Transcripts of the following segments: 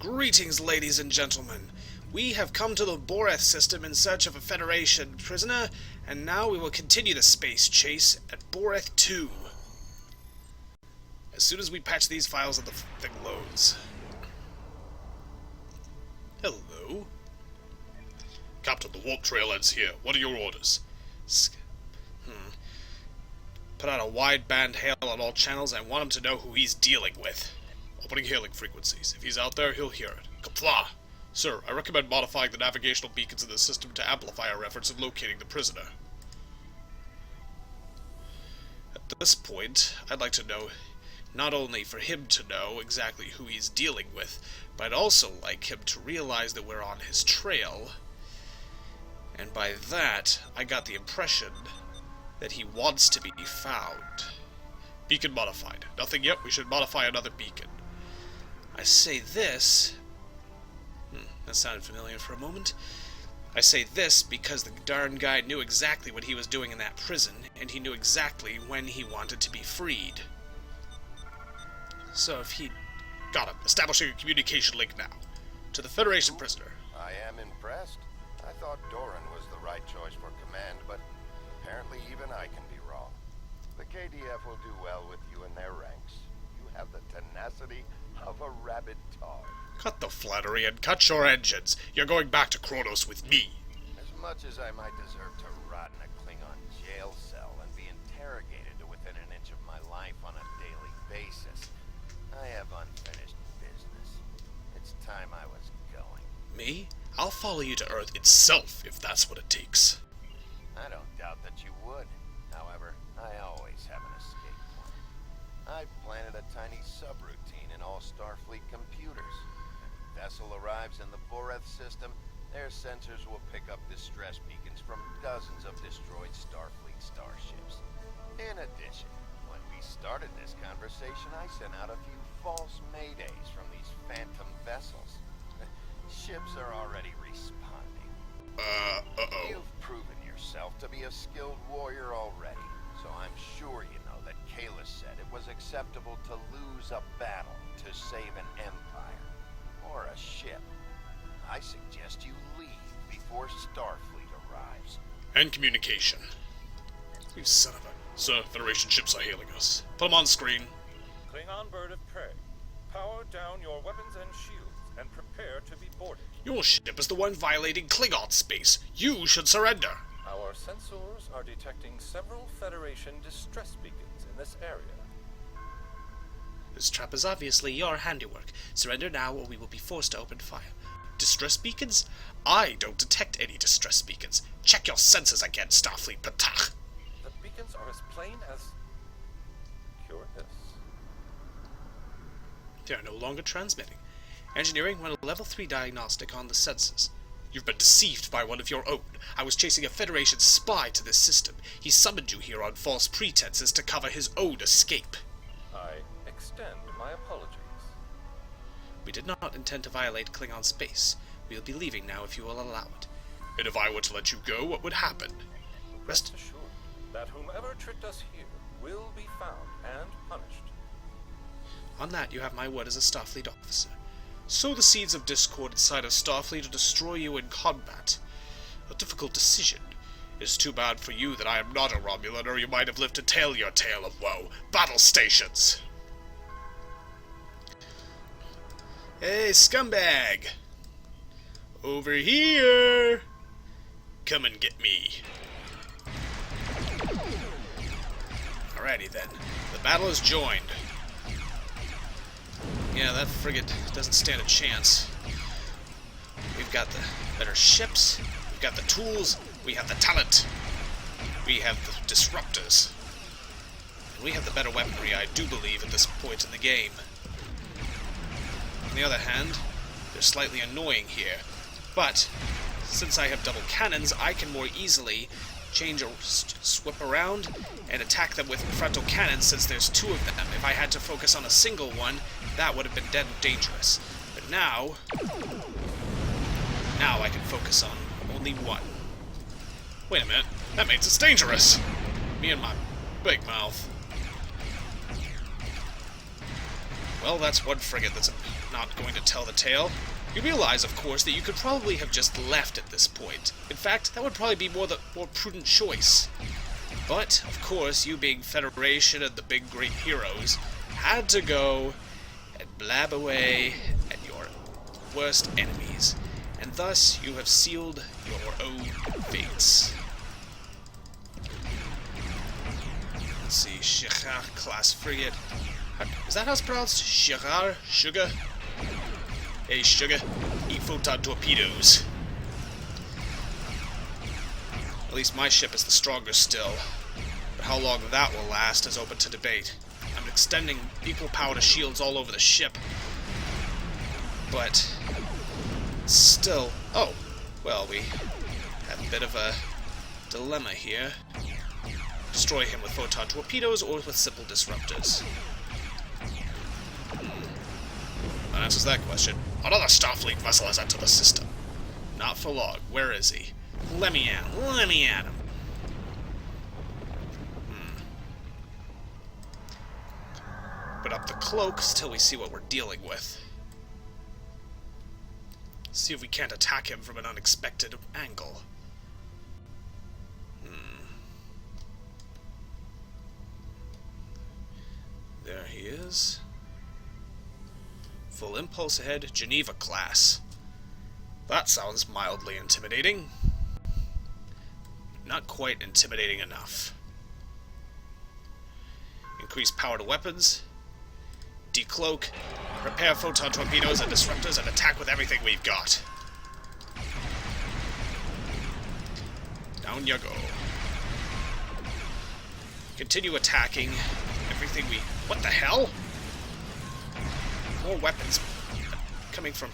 Greetings, ladies and gentlemen. We have come to the Boreth system in search of a Federation prisoner, and now we will continue the space chase at Boreth 2. As soon as we patch these files and the thing loads. Hello? Captain, the warp trail ends here. What are your orders? Put out a wide-band hail on all channels. I want him to know who he's dealing with. Opening hailing frequencies. If he's out there, he'll hear it. Kapla! Sir, I recommend modifying the navigational beacons in the system to amplify our efforts in locating the prisoner. At this point, I'd like to know, not only for him to know exactly who he's dealing with, but I'd also like him to realize that we're on his trail. And by that, I got the impression that he wants to be found. Beacon modified. Nothing yet, we should modify another beacon. I say this... that sounded familiar for a moment. I say this because the darn guy knew exactly what he was doing in that prison, and he knew exactly when he wanted to be freed. So if he... Got him. Establishing a communication link now. To the Federation prisoner. I am impressed. I thought Doran was the right choice for command, but apparently even I can be wrong. The KDF will do well with you in their ranks. You have the tenacity of a rabid dog. Cut the flattery and cut your engines. You're going back to Kronos with me. As much as I might deserve to rot in a Klingon jail cell and be interrogated to within an inch of my life on a daily basis, I have unfinished business. It's time I was going. Me? I'll follow you to Earth itself, if that's what it takes. I don't doubt that you would. However, I always have an escape plan. I've planted a tiny subroutine in all Starfleet computers. If a vessel arrives in the Boreth system, their sensors will pick up distress beacons from dozens of destroyed Starfleet starships. In addition, when we started this conversation, I sent out a few false maydays from these phantom vessels. Ships are already responding. Uh-oh. You've proven yourself to be a skilled warrior already, so I'm sure you know that Kayla said it was acceptable to lose a battle to save an empire, or a ship. I suggest you leave before Starfleet arrives. And communication. You son of a... Sir, Federation ships are hailing us. Put them on screen. Klingon bird of prey. Power down your weapons and shields, and prepare to be boarded. Your ship is the one violating Klingon space. You should surrender. Our sensors are detecting several Federation distress beacons in this area. This trap is obviously your handiwork. Surrender now or we will be forced to open fire. Distress beacons? I don't detect any distress beacons. Check your sensors again, Starfleet Patach. The beacons are as plain as... curious. They are no longer transmitting. Engineering went a level 3 diagnostic on the sensors. You've been deceived by one of your own. I was chasing a Federation spy to this system. He summoned you here on false pretenses to cover his own escape. I extend my apologies. We did not intend to violate Klingon space. We will be leaving now if you will allow it. And if I were to let you go, what would happen? Rest assured that whomever tricked us here will be found and punished. On that you have my word as a Starfleet officer. Sow the seeds of discord inside of Starfleet to destroy you in combat. A difficult decision. It's too bad for you that I am not a Romulan, or you might have lived to tell your tale of woe. Battle stations! Hey, scumbag! Over here! Come and get me. Alrighty then. The battle is joined. Yeah, that frigate doesn't stand a chance. We've got the better ships, we've got the tools, we have the talent, we have the disruptors, and we have the better weaponry, I do believe, at this point in the game. On the other hand, they're slightly annoying here, but since I have double cannons, I can more easily change or swip around and attack them with frontal cannons since there's two of them. If I had to focus on a single one, that would have been dead dangerous. But now I can focus on only one. Wait a minute, that means it's dangerous. Me and my big mouth. Well, that's one frigate that's not going to tell the tale. You realize, of course, that you could probably have just left at this point. In fact, that would probably be the more prudent choice. But, of course, you being Federation and the big great heroes, had to go and blab away at your worst enemies. And thus, you have sealed your own fates. Let's see, Shechar class frigate. Is that how it's pronounced? Shechar? Sugar? Hey, Sugar, eat photon torpedoes. At least my ship is the strongest still. But how long that will last is open to debate. I'm extending equal power to shields all over the ship. But still... Oh, well, we have a bit of a dilemma here. Destroy him with photon torpedoes or with simple disruptors. That answers that question. Another Starfleet vessel has entered the system. Not for long. Where is he? Let me at him. Let me at him. Put up the cloaks till we see what we're dealing with. See if we can't attack him from an unexpected angle. There he is. Full impulse ahead, Geneva class. That sounds mildly intimidating. Not quite intimidating enough. Increase power to weapons. Decloak. Repair photon torpedoes and disruptors and attack with everything we've got. Down you go. Continue attacking everything we... What the hell? More weapons coming from...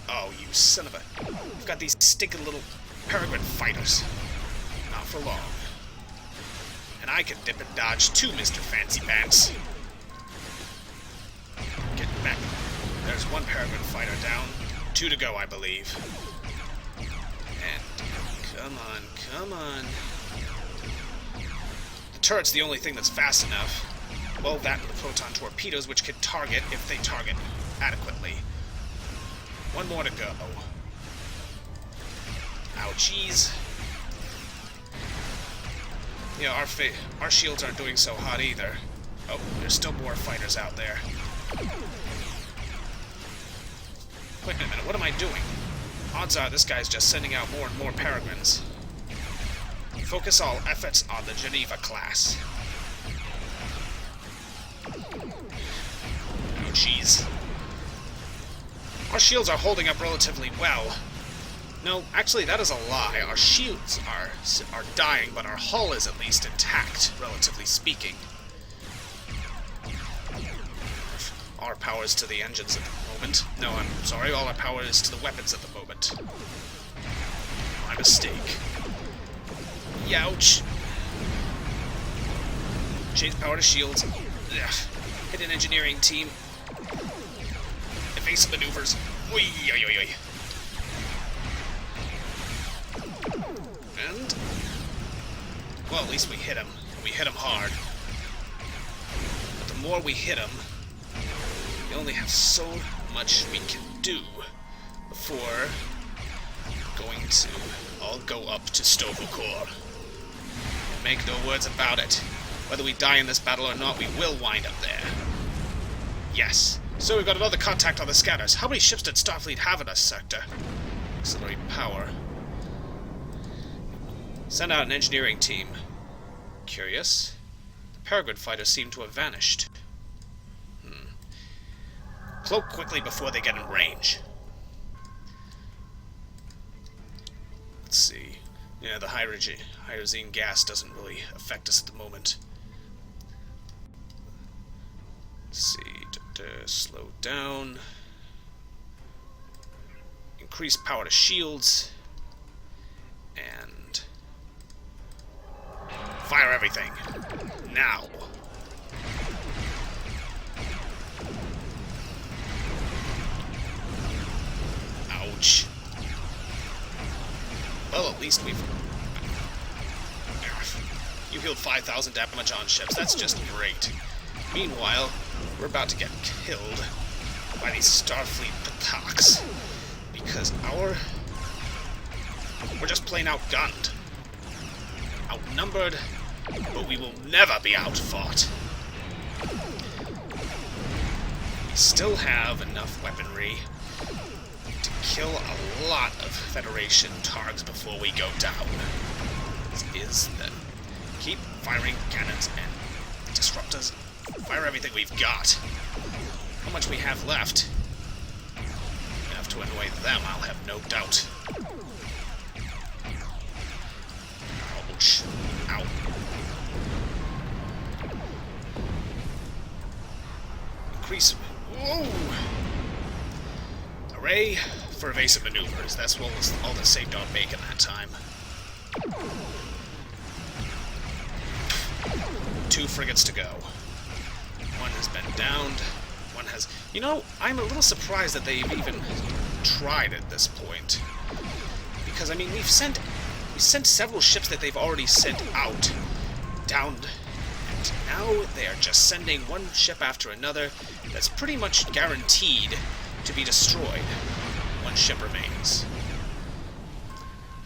Oh, you son of a... We've got these stinking little peregrine fighters. Not for long. And I can dip and dodge too, Mr. Fancy Pants. Get back. There's one peregrine fighter down. 2 to go, I believe. And... Come on, come on. The turret's the only thing that's fast enough. Well, that and the photon torpedoes, which can target if they target adequately. 1 more to go. Ouchies. Yeah, our shields aren't doing so hot either. Oh, there's still more fighters out there. Wait a minute, what am I doing? Odds are this guy's just sending out more and more peregrines. Focus all efforts on the Geneva class. Oh, jeez. Our shields are holding up relatively well. No, actually, that is a lie. Our shields are dying, but our hull is at least intact, relatively speaking. All our power is to the engines at the moment. No, I'm sorry, all our power is to the weapons at the moment. My mistake. Youch! Change power to shields. Ugh. Hit an engineering team. Evasive maneuvers. Oi, oi, oi, oi. And... well, at least we hit him. We hit him hard. But the more we hit him, we only have so much we can do before going to all go up to Stovokor. And make no words about it. Whether we die in this battle or not, we will wind up there. Yes. So we've got another contact on the scanners. How many ships did Starfleet have in this sector? Auxiliary power. Send out an engineering team. Curious. The Peregrine fighters seem to have vanished. Cloak quickly before they get in range. Let's see. Yeah, the hydrazine gas doesn't really affect us at the moment. Let's see. Slow down. Increase power to shields. And... fire everything. Now. Ouch. Well, at least we've... you healed 5,000 damage on ships. That's just great. Meanwhile, we're about to get killed by these Starfleet Pataks. Because we're just plain outgunned. Outnumbered, but we will never be outfought. We still have enough weaponry to kill a lot of Federation targs before we go down. This is the... Keep firing cannons and disruptors. Fire everything we've got. How much we have left? Enough to annoy them, I'll have no doubt. Ouch. Ow. Increase... Whoa! Array for evasive maneuvers. That's all the saved on bacon that time. 2 frigates to go. One has been downed. One has... You know, I'm a little surprised that they've even tried at this point. Because, I mean, we've sent several ships that they've already sent out. Downed. And now they are just sending one ship after another that's pretty much guaranteed to be destroyed. One ship remains.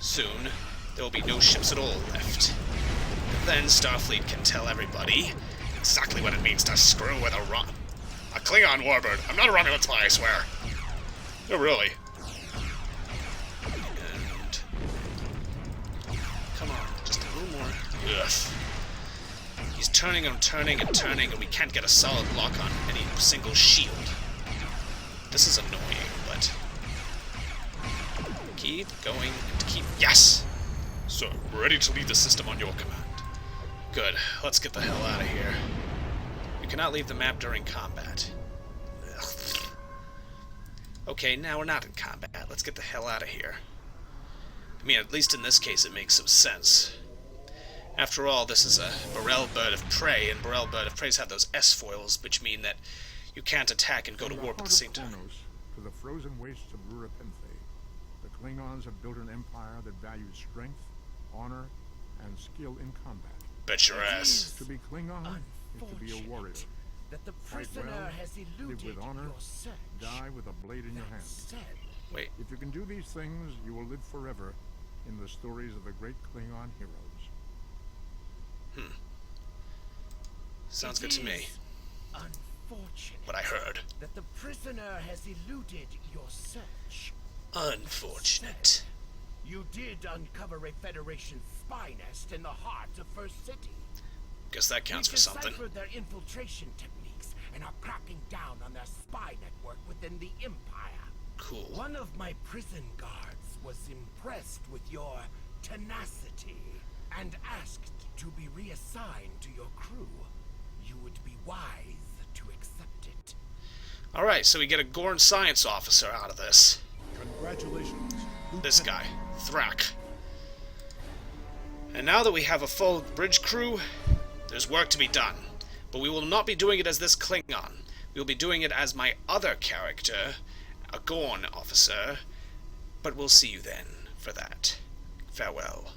Soon, there will be no ships at all left. Then Starfleet can tell everybody exactly what it means to screw with a Klingon warbird. I'm not a Romulan spy, I swear. No, really. And... Come on, just a little more. Ugh. He's turning and turning and turning, and we can't get a solid lock on any single shield. This is annoying, but... Keep going and keep... Yes! So, we're ready to leave the system on your command. Good. Let's get the hell out of here. You cannot leave the map during combat. Ugh. Okay, now we're not in combat. Let's get the hell out of here. I mean, at least in this case it makes some sense. After all, this is a Borel bird of prey, and Borel bird of preys have those S-foils, which mean that you can't attack and go to warp at the same time. To the frozen wastes of Rurapenthe, the Klingons have built an empire that values strength, honor, and skill in combat. Bet your ass. To be Klingon is to be a warrior. That the Fight prisoner well, has eluded live with honor, your search. die with a blade in your hand. Said, Wait, If you can do these things, you will live forever in the stories of the great Klingon heroes. sounds good to me. Unfortunate. What I heard. That the prisoner has eluded your search. Unfortunate. You did uncover a Federation spy nest in the heart of First City. Guess that counts for something. We deciphered their infiltration techniques and are cracking down on their spy network within the Empire. Cool. One of my prison guards was impressed with your tenacity and asked to be reassigned to your crew. You would be wise to accept it. Alright, so we get a Gorn science officer out of this. Congratulations. This guy, Thrak. And now that we have a full bridge crew, there's work to be done. But we will not be doing it as this Klingon. We will be doing it as my other character, a Gorn officer. But we'll see you then for that. Farewell.